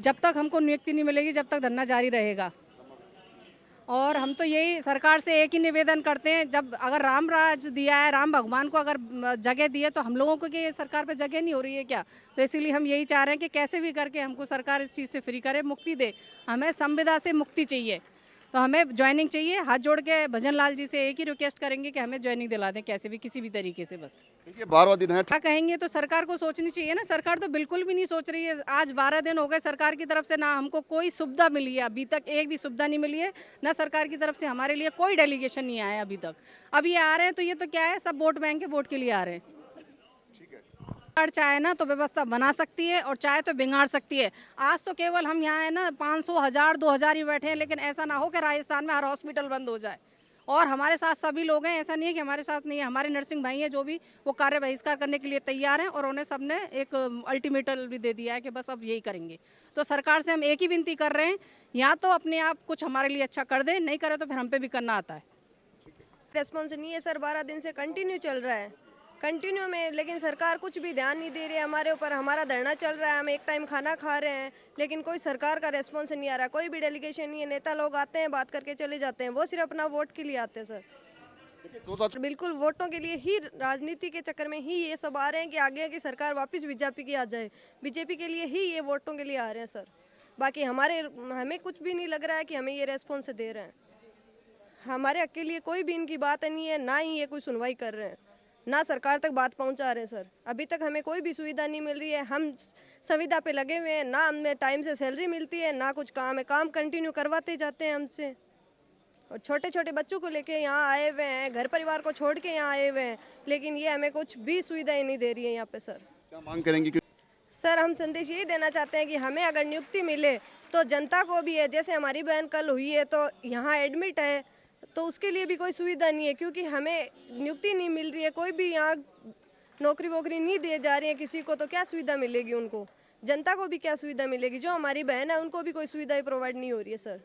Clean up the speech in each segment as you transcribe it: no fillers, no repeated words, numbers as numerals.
जब तक हमको नियुक्ति नहीं मिलेगी जब तक धरना जारी रहेगा। और हम तो यही सरकार से एक ही निवेदन करते हैं, जब अगर राम राज दिया है, राम भगवान को अगर जगह दी है तो हम लोगों को कि ये सरकार पे जगह नहीं हो रही है क्या? तो इसीलिए हम यही चाह रहे हैं कि कैसे भी करके हमको सरकार इस चीज़ से फ्री करे, मुक्ति दे। हमें संविदा से मुक्ति चाहिए, तो हमें ज्वाइनिंग चाहिए। हाथ जोड़ के भजन लाल जी से एक ही रिक्वेस्ट करेंगे कि हमें ज्वाइनिंग दिला दें, कैसे भी किसी भी तरीके से। बस देखिए 12वां दिन है। क्या कहेंगे, तो सरकार को सोचनी चाहिए ना। सरकार तो बिल्कुल भी नहीं सोच रही है। आज 12 दिन हो गए, सरकार की तरफ से ना हमको कोई सुविधा मिली है, अभी तक एक भी सुविधा नहीं मिली है। ना सरकार की तरफ से हमारे लिए कोई डेलीगेशन नहीं आया अभी तक। अब ये आ रहे हैं तो ये तो क्या है, सब वोट बैंक के वोट के लिए आ रहे हैं। सरकार चाहे ना तो व्यवस्था बना सकती है और चाहे तो बिगाड़ सकती है। आज तो केवल हम यहाँ है ना 500, 1000, 2000 ही बैठे हैं, लेकिन ऐसा ना हो कि राजस्थान में हर हॉस्पिटल बंद हो जाए। और हमारे साथ सभी लोग हैं, ऐसा नहीं है कि हमारे साथ नहीं है। हमारे नर्सिंग भाई हैं जो भी, वो कार्य बहिष्कार करने के लिए तैयार हैं और उन्हें सबने एक अल्टीमेटम भी दे दिया है कि बस अब यही करेंगे। तो सरकार से हम एक ही विनती कर रहे हैं, या तो अपने आप कुछ हमारे लिए अच्छा कर दें, नहीं करे तो फिर हम पे भी करना आता है। रेस्पॉन्स नहीं है सर, 12 दिन से कंटिन्यू चल रहा है, कंटिन्यू में, लेकिन सरकार कुछ भी ध्यान नहीं दे रही है हमारे ऊपर। हमारा धरना चल रहा है, हम एक टाइम खाना खा रहे हैं, लेकिन कोई सरकार का रेस्पॉन्स नहीं आ रहा। कोई भी डेलीगेशन नहीं है, नेता लोग आते हैं, बात करके चले जाते हैं, वो सिर्फ अपना वोट के लिए आते हैं सर। बिल्कुल वोटों के लिए ही, राजनीति के चक्कर में ही ये सब आ रहे हैं कि आगे की सरकार वापस बीजेपी की आ जाए। बीजेपी के लिए ही ये वोटों के लिए आ रहे हैं सर। बाकी हमें कुछ भी नहीं लग रहा है कि हमें ये रेस्पॉन्स दे रहे हैं। हमारे हक के लिए कोई भी इनकी बात नहीं है, ना ही ये कोई सुनवाई कर रहे हैं, ना सरकार तक बात पहुंचा रहे हैं सर। अभी तक हमें कोई भी सुविधा नहीं मिल रही है। हम संविदा पे लगे हुए हैं, ना हमें टाइम से सैलरी मिलती है, ना कुछ काम है। काम कंटिन्यू करवाते जाते हैं हमसे, और छोटे छोटे बच्चों को लेके यहाँ आए हुए हैं, घर परिवार को छोड़ के यहाँ आए हुए हैं, लेकिन ये हमें कुछ भी सुविधाएं नहीं दे रही है यहाँ पे सर। क्या मांग करेंगे? सर हम संदेश यही देना चाहते हैं कि हमें अगर नियुक्ति मिले तो जनता को भी है। जैसे हमारी बहन कल हुई है तो यहाँ एडमिट है, तो उसके लिए भी कोई सुविधा नहीं है, क्योंकि हमें नियुक्ति नहीं मिल रही है। कोई भी यहाँ नौकरी वोकरी नहीं दी जा रही है किसी को, तो क्या सुविधा मिलेगी उनको? जनता को भी क्या सुविधा मिलेगी? जो हमारी बहन है उनको भी कोई सुविधाएं प्रोवाइड नहीं हो रही है सर।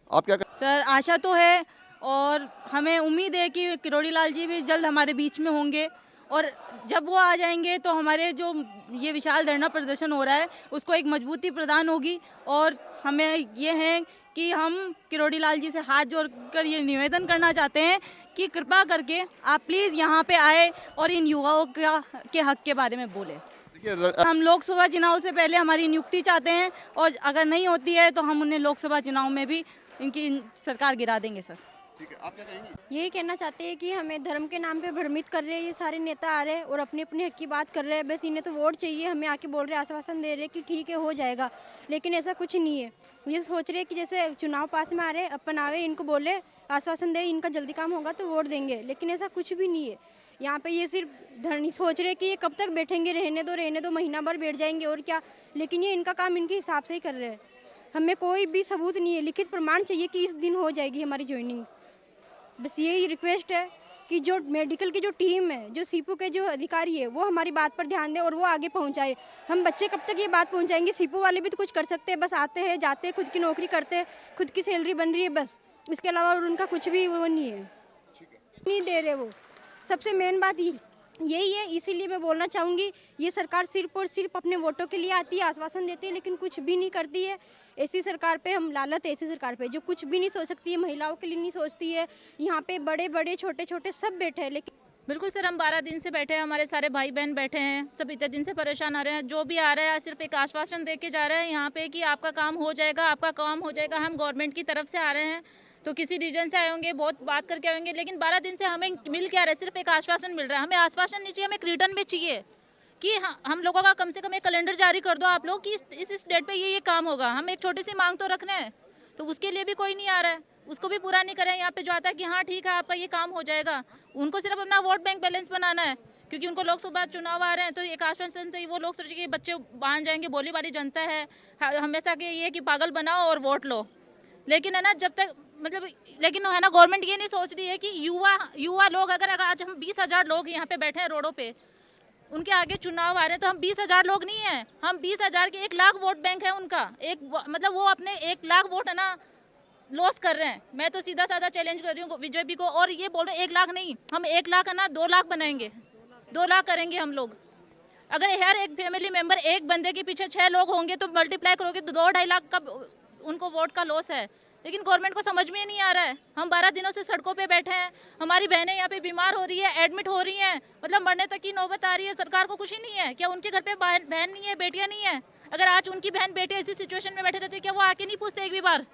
आप क्या सर आशा तो है और हमें उम्मीद है कि किरोड़ी लाल जी भी जल्द हमारे बीच में होंगे, और जब वो आ जाएंगे तो हमारे जो ये विशाल धरना प्रदर्शन हो रहा है उसको एक मजबूती प्रदान होगी। और हमें ये है कि हम किरोड़ी लाल जी से हाथ जोड़कर ये निवेदन करना चाहते हैं कि कृपा करके आप प्लीज़ यहाँ पे आए और इन युवाओं के हक के बारे में बोलें। हम लोकसभा चुनाव से पहले हमारी नियुक्ति चाहते हैं, और अगर नहीं होती है तो हम उन्हें लोकसभा चुनाव में भी इनकी सरकार गिरा देंगे सर। ठीक है, आप क्या कहेंगी? यही कहना चाहते हैं कि हमें धर्म के नाम पे भ्रमित कर रहे हैं ये सारे नेता आ रहे हैं और अपने अपने हक की बात कर रहे हैं। बस इन्हें तो वोट चाहिए, हमें आके बोल रहे हैं, आश्वासन दे रहे हैं कि ठीक है हो जाएगा, लेकिन ऐसा कुछ नहीं है। ये सोच रहे हैं कि जैसे चुनाव पास में आ रहे, अपन आवे, इनको बोले, आश्वासन दे, इनका जल्दी काम होगा तो वोट देंगे, लेकिन ऐसा कुछ भी नहीं है। यहाँ पे ये सिर्फ धरनी सोच रहे कि ये कब तक बैठेंगे, रहने दो, महीना भर बैठ जाएंगे और क्या, लेकिन ये इनका काम इनके हिसाब से ही कर रहे हैं। हमें कोई भी सबूत नहीं है, लिखित प्रमाण चाहिए कि इस दिन हो जाएगी हमारी ज्वाइनिंग। बस यही रिक्वेस्ट है कि जो मेडिकल की जो टीम है, जो सीपू के जो अधिकारी है, वो हमारी बात पर ध्यान दें और वो आगे पहुंचाए। हम बच्चे कब तक ये बात पहुंचाएंगे? सीपू वाले भी तो कुछ कर सकते हैं, बस आते हैं जाते हैं, खुद की नौकरी करते हैं, खुद की सैलरी बन रही है, बस इसके अलावा उनका कुछ भी वो नहीं है, नहीं दे रहे वो। सबसे मेन बात यही है, इसीलिए मैं बोलना चाहूँगी, ये सरकार सिर्फ और सिर्फ अपने वोटों के लिए आती है, आश्वासन देती है, लेकिन कुछ भी नहीं करती है। ऐसी सरकार पे हम लालत है, ऐसी सरकार पे जो कुछ भी नहीं सोच सकती है, महिलाओं के लिए नहीं सोचती है। यहाँ पे बड़े बड़े छोटे छोटे सब बैठे हैं, लेकिन बिल्कुल सर, हम 12 दिन से बैठे हैं, हमारे सारे भाई बहन बैठे हैं, सब इतने दिन से परेशान आ रहे हैं। जो भी आ रहा है सिर्फ एक आश्वासन दे के जा रहे हैं यहाँ पे कि आपका काम हो जाएगा, आपका काम हो जाएगा। हम गवर्नमेंट की तरफ से आ रहे हैं, तो किसी रीजन से आए होंगे, बहुत बात करके आए होंगे, लेकिन 12 दिन से हमें मिल क्या रहा है? सिर्फ एक आश्वासन मिल रहा है। हमें आश्वासन नहीं चाहिए, हमें एक रिटर्न में चाहिए कि हम लोगों का कम से कम एक कैलेंडर जारी कर दो आप लोग कि इस डेट पे ये काम होगा। हम एक छोटी सी मांग तो रखने हैं, तो उसके लिए भी कोई नहीं आ रहा है, उसको भी पूरा नहीं करें। यहाँ पे जो आता है कि हाँ ठीक है आपका ये काम हो जाएगा, उनको सिर्फ अपना वोट बैंक बैलेंस बनाना है, क्योंकि उनको लोकसभा चुनाव आ रहे हैं। तो एक आश्वासन से ही वो लोग सोचे कि बच्चे बांध जाएंगे, भोली वाली जनता है, हमेशा के ये कि पागल बनाओ और वोट लो। लेकिन है ना, जब तक मतलब, लेकिन है ना, गवर्नमेंट ये नहीं सोच रही है कि युवा लोग, अगर आज हम 20,000 लोग यहाँ पे बैठे हैं रोडों पे, उनके आगे चुनाव आ रहे हैं, तो हम 20,000 लोग नहीं हैं, हम 20,000 के 1 लाख वोट बैंक है उनका। मतलब वो अपने 1 लाख वोट है ना लॉस कर रहे हैं। मैं तो सीधा साधा चैलेंज कर रही हूँ बीजेपी को, और ये बोल रहे हैं 1 लाख नहीं, हम 1 लाख है ना 2 लाख बनाएंगे, 2 लाख करेंगे हम लोग। अगर हर एक फैमिली मेंबर एक बंदे के पीछे 6 लोग होंगे तो मल्टीप्लाई करोगे तो 2-2.5 लाख का उनको वोट का लॉस है। लेकिन गवर्नमेंट को समझ में ही नहीं आ रहा है। हम 12 दिनों से सड़कों पे बैठे हैं, हमारी बहनें यहाँ पे बीमार हो रही है, एडमिट हो रही हैं, मतलब मरने तक की नौबत आ रही है। सरकार को कुछ ही नहीं है। क्या उनके घर पे बहन नहीं है, बेटियां नहीं है? अगर आज उनकी बहन बेटे ऐसी सिचुएशन में बैठे रहते, क्या वो आके नहीं पूछते एक भी बार?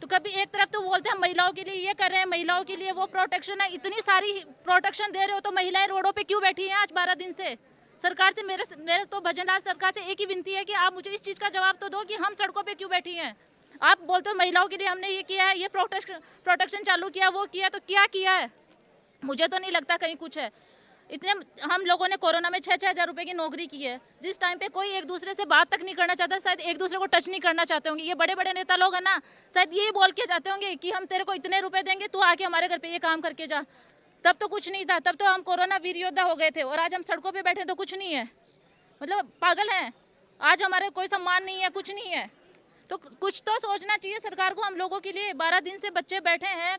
तो कभी एक तरफ तो बोलते हैं महिलाओं के लिए ये कर रहे हैं, महिलाओं के लिए वो प्रोटेक्शन है, इतनी सारी प्रोटेक्शन दे रहे हो तो महिलाएं रोडों पे क्यों बैठी हैं आज 12 दिन से? सरकार से मेरे तो भजनलाल सरकार से एक ही विनती है कि आप मुझे इस चीज़ का जवाब तो दो कि हम सड़कों पे क्यों बैठी हैं। आप बोलते हो महिलाओं के लिए हमने ये किया है, ये प्रोटेक्शन चालू किया, वो किया, तो क्या किया है? मुझे तो नहीं लगता कहीं कुछ है। इतने हम लोगों ने कोरोना में 6-6 हज़ार रुपए की नौकरी की है, जिस टाइम पे कोई एक दूसरे से बात तक नहीं करना चाहता, शायद एक दूसरे को टच नहीं करना चाहते होंगे। ये बड़े बड़े नेता लोग हैं ना, शायद यही बोल के जाते होंगे कि हम तेरे को इतने रुपए देंगे, तू आके हमारे घर पे ये काम करके जा। तब तो कुछ नहीं था, तब तो हम कोरोना वीर योद्धा हो गए थे, और आज हम सड़कों पर बैठे तो कुछ नहीं है। मतलब पागल हैं। आज हमारे कोई सम्मान नहीं है, कुछ नहीं है। तो कुछ तो सोचना चाहिए सरकार को हम लोगों के लिए। 12 दिन से बच्चे बैठे हैं,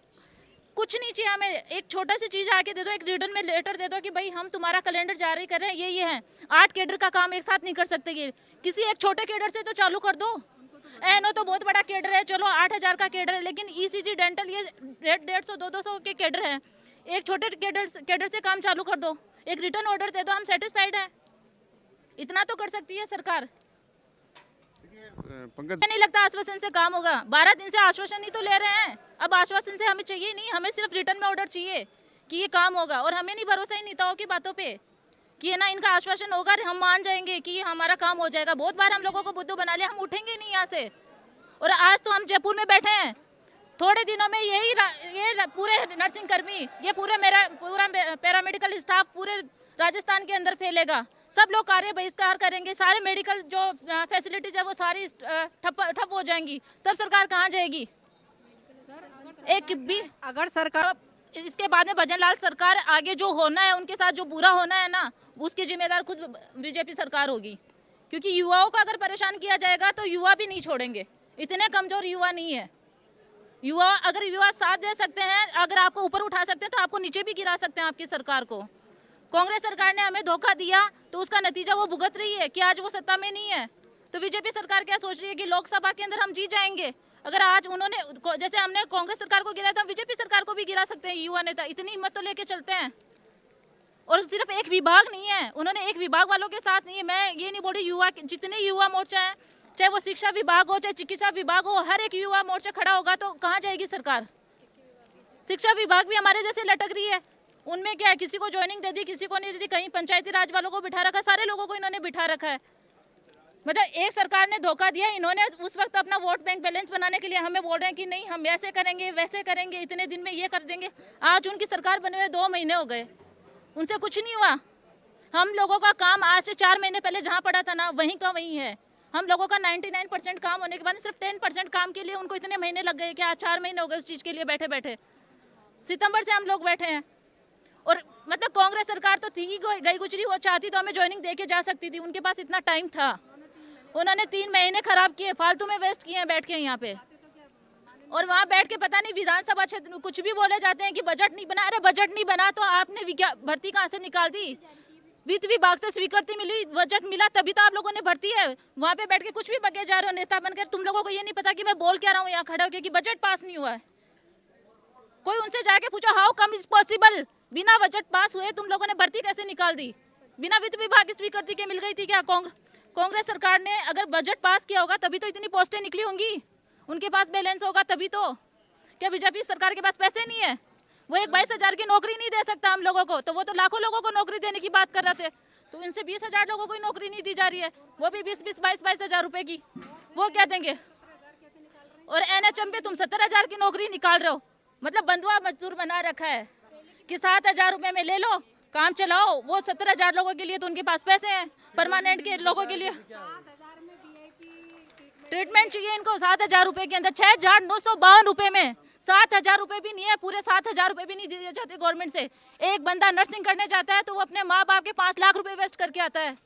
कुछ नहीं चाहिए हमें। एक छोटा सी चीज़ आके दे दो, एक रिटर्न में लेटर दे दो कि भाई हम तुम्हारा कैलेंडर जारी कर रहे हैं, ये है। 8 केडर का काम एक साथ नहीं कर सकते। ये किसी एक छोटे केडर से तो चालू कर दो। एनो तो बहुत बड़ा केडर है, चलो 8,000 का केडर है, लेकिन ईसीजी डेंटल ये 150-200 के केडर है। एक छोटे केडर से काम चालू कर दो, एक रिटर्न ऑर्डर दे दो, हम सेटिस्फाइड हैं। इतना तो कर सकती है सरकार। पंकज, नहीं लगता आश्वासन से काम होगा। 12 दिन से आश्वासन ही तो ले रहे हैं। अब आश्वासन से हमें चाहिए नहीं, हमें सिर्फ रिटर्न में ऑर्डर चाहिए कि ये काम होगा। और हमें नहीं भरोसा ही नेताओं की बातों पे कि ये ना इनका आश्वासन होगा, हम मान जाएंगे कि हमारा काम हो जाएगा। बहुत बार हम लोगों को बुद्धू बना लिया, हम उठेंगे नहीं यहाँ से। और आज तो हम जयपुर में बैठे हैं, थोड़े दिनों में ये पूरे नर्सिंग कर्मी, ये पूरा पैरामेडिकल स्टाफ पूरे राजस्थान के अंदर फैलेगा। सब लोग कार्य बहिष्कार करेंगे, सारे मेडिकल जो फैसिलिटीज है वो सारी ठप हो जाएंगी। तब सरकार कहाँ जाएगी? एक भी अगर सरकार इसके बाद में भजनलाल सरकार आगे जो होना है, उनके साथ जो बुरा होना है ना, उसकी जिम्मेदार खुद बीजेपी सरकार होगी। क्योंकि युवाओं को अगर परेशान किया जाएगा तो युवा भी नहीं छोड़ेंगे। इतने कमजोर युवा नहीं है। अगर युवा साथ दे सकते हैं, अगर आपको ऊपर उठा सकते हैं तो आपको नीचे भी गिरा सकते हैं आपकी सरकार को। कांग्रेस सरकार ने हमें धोखा दिया तो उसका नतीजा वो भुगत रही है कि आज वो सत्ता में नहीं है। तो बीजेपी सरकार क्या सोच रही है कि लोकसभा के अंदर हम जीत जाएंगे। अगर आज उन्होंने, जैसे हमने कांग्रेस सरकार को गिराया तो हम बीजेपी सरकार को भी गिरा सकते हैं। युवा नेता इतनी हिम्मत तो लेके चलते हैं। और सिर्फ एक विभाग नहीं है, उन्होंने एक विभाग वालों के साथ नहीं है। मैं ये नहीं बोल रही, युवा जितने युवा मोर्चा है, चाहे वो शिक्षा विभाग हो, चाहे चिकित्सा विभाग हो, हर एक युवा मोर्चा खड़ा होगा तो कहाँ जाएगी सरकार? शिक्षा विभाग भी हमारे जैसे लटक रही है। उनमें क्या है, किसी को ज्वाइनिंग दे दी, किसी को नहीं दे दी, कहीं पंचायती राज वालों को बिठा रखा, सारे लोगों को इन्होंने बिठा रखा है। मतलब एक सरकार ने धोखा दिया। इन्होंने उस वक्त अपना वोट बैंक बैलेंस बनाने के लिए हमें बोल रहे हैं कि नहीं हम ऐसे करेंगे, वैसे करेंगे, इतने दिन में ये कर देंगे। आज उनकी सरकार बने हुए 2 महीने हो गए, उनसे कुछ नहीं हुआ। हम लोगों का काम आज से 4 महीने पहले जहाँ पड़ा था ना, वहीं का वहीं है। हम लोगों का 99% काम होने के बाद सिर्फ 10% काम के लिए उनको इतने महीने लग गए कि आज 4 महीने हो गए उस चीज़ के लिए बैठे बैठे। सितंबर से हम लोग बैठे हैं। और मतलब कांग्रेस सरकार तो थी गई गुजरी, वो चाहती तो हमें ज्वाइनिंग दे के जा सकती थी, उनके पास इतना टाइम था। उन्होंने 3 महीने खराब किए, फालतू में वेस्ट किए हैं बैठ के यहाँ पे। और वहाँ बैठ के पता नहीं विधानसभा क्षेत्र कुछ भी बोले जाते हैं कि बजट नहीं बना। अरे बजट नहीं बना तो आपने भर्ती कहाँ से निकाल दी? वित्त विभाग से स्वीकृति मिली, बजट मिला, तभी तो आप लोगों ने भर्ती है। वहाँ पे बैठ के कुछ भी बगे जा रहे हो नेता बनकर। तुम लोगों को ये नहीं पता कि मैं बोल क्या रहा हूँ यहाँ खड़ा होकर कि बजट पास नहीं हुआ है। कोई उनसे जाके पूछो हाउ कम इज पॉसिबल, बिना बजट पास हुए तुम लोगों ने भर्ती कैसे निकाल दी? बिना वित्त विभाग की स्वीकृति के मिल गई थी क्या? कांग्रेस सरकार ने अगर बजट पास किया होगा तभी तो इतनी पोस्टें निकली होंगी, उनके पास बैलेंस होगा तभी तो। क्या बीजेपी सरकार के पास पैसे नहीं है? वो एक 22,000 की नौकरी नहीं दे सकता हम लोगों को, तो वो तो लाखों लोगों को नौकरी देने की बात कर रहे थे। तो इनसे 20,000 लोगों को ही नौकरी नहीं दी जा रही है, वो भी 20-20, 22-22 हज़ार रुपए की, वो क्या देंगे? और NHM पे तुम 70,000 की नौकरी निकाल रहे हो। मतलब बंधुआ मजदूर बना रखा है कि 7,000 रुपए में ले लो, काम चलाओ। वो 70,000 लोगों के लिए तो उनके पास पैसे हैं, परमानेंट के लोगों के लिए ट्रीटमेंट चाहिए इनको 7,000 रुपए के अंदर। 6,952 रुपए में 7,000 रुपए भी नहीं है, पूरे 7,000 रुपए भी नहीं दिए जाते गवर्नमेंट से। एक बंदा नर्सिंग करने जाता है तो वो अपने माँ बाप के 5 लाख रुपए वेस्ट करके आता है।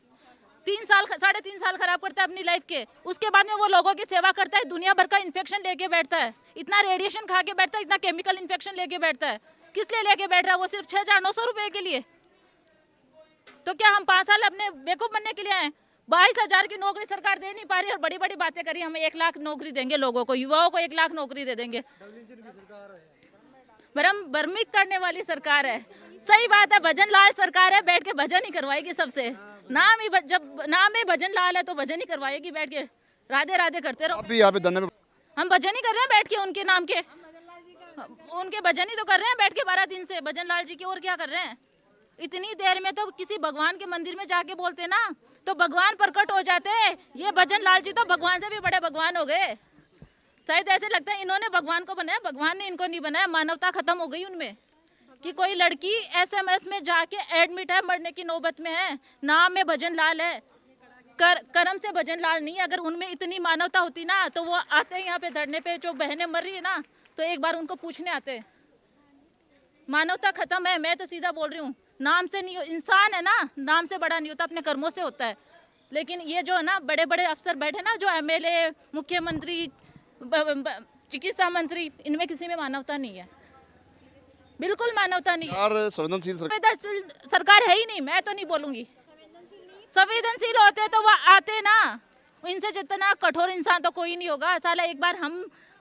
3-3.5 साल खराब करता है अपनी लाइफ के। उसके बाद में वो लोगों की सेवा करता है, दुनिया भर का इन्फेक्शन लेके बैठता है, इतना रेडिएशन खा के बैठता है, इतना केमिकल इन्फेक्शन लेके बैठता है। किस लिए लेके बैठ रहा है वो? सिर्फ 6,900 रुपए के लिए। तो क्या हम 5 साल अपने बेवकूफ बनने के लिए आए? 22,000 की नौकरी सरकार दे नहीं पा रही और बड़ी बड़ी बातें करी, हमें 1 लाख नौकरी देंगे लोगों को, युवाओं को 1 लाख नौकरी दे देंगे। भ्रमित करने वाली सरकार है। सही बात है, भजन लाल सरकार है, बैठ के भजन ही करवाएगी सबसे। जब नाम ही भजन लाल है तो भजन ही करवाएगी, बैठ के राधे राधे करते रहो। आप भी यहाँ पे धरने में हम भजन ही कर रहे हैं बैठ के उनके नाम के, उनके भजन ही तो कर रहे हैं बैठ के 12 दिन से भजन लाल जी की। और क्या कर रहे हैं? इतनी देर में तो किसी भगवान के मंदिर में जाके बोलते ना तो भगवान प्रकट हो जाते। ये भजन लाल जी तो भगवान से भी बड़े भगवान हो गए। शायद ऐसे लगता है इन्होंने भगवान को बनाया, भगवान ने इनको नहीं बनाया। मानवता खत्म हो गई उनमें कि कोई लड़की एसएमएस में जाके एडमिट है, मरने की नौबत में है, नाम में भजन लाल है, कर्म से भजन लाल नहीं है। अगर उनमें इतनी मानवता होती ना तो वो आते यहाँ पे धरने पे, जो बहनें मर रही है ना तो एक बार उनको पूछने आते। मानवता खत्म है, मैं तो सीधा बोल रही हूँ। नाम से नहीं, इंसान है ना, नाम से बड़ा नहीं होता, अपने कर्मों से होता है। लेकिन ये जो है ना बड़े बड़े अफसर बैठे ना, जो एमएलए, मुख्यमंत्री, चिकित्सा मंत्री, इनमें किसी में मानवता नहीं है, बिल्कुल मानवता नहीं है। सरकार संवेदनशील संवेदनशील सरकार है ही नहीं, मैं तो नहीं बोलूंगी। संवेदनशील होते तो वो आते ना, इनसे जितना कठोर इंसान तो कोई नहीं होगा। साला एक बार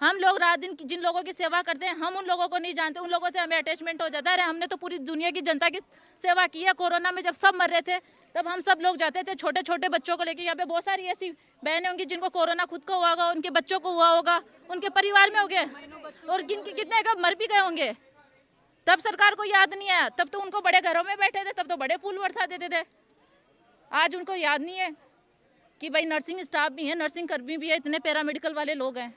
हम लोग रात दिन जिन लोगों की सेवा करते हैं, हम उन लोगों को नहीं जानते, उन लोगों से हमें अटैचमेंट हो जाता है। हमने तो पूरी दुनिया की जनता की सेवा की है। कोरोना में जब सब मर रहे थे तब हम सब लोग जाते थे, छोटे छोटे बच्चों को लेके। यहाँ पे बहुत सारी ऐसी बहनें होंगी जिनको कोरोना खुद को हुआ होगा, उनके बच्चों को हुआ होगा, उनके परिवार में हो गए, और कितने कब मर भी गए होंगे। तब सरकार को याद नहीं आया, तब तो उनको बड़े घरों में बैठे थे, तब तो बड़े फूल बरसा देते थे। आज उनको याद नहीं है कि भाई नर्सिंग स्टाफ भी है, नर्सिंग कर्मी भी है, इतने पैरामेडिकल वाले लोग हैं।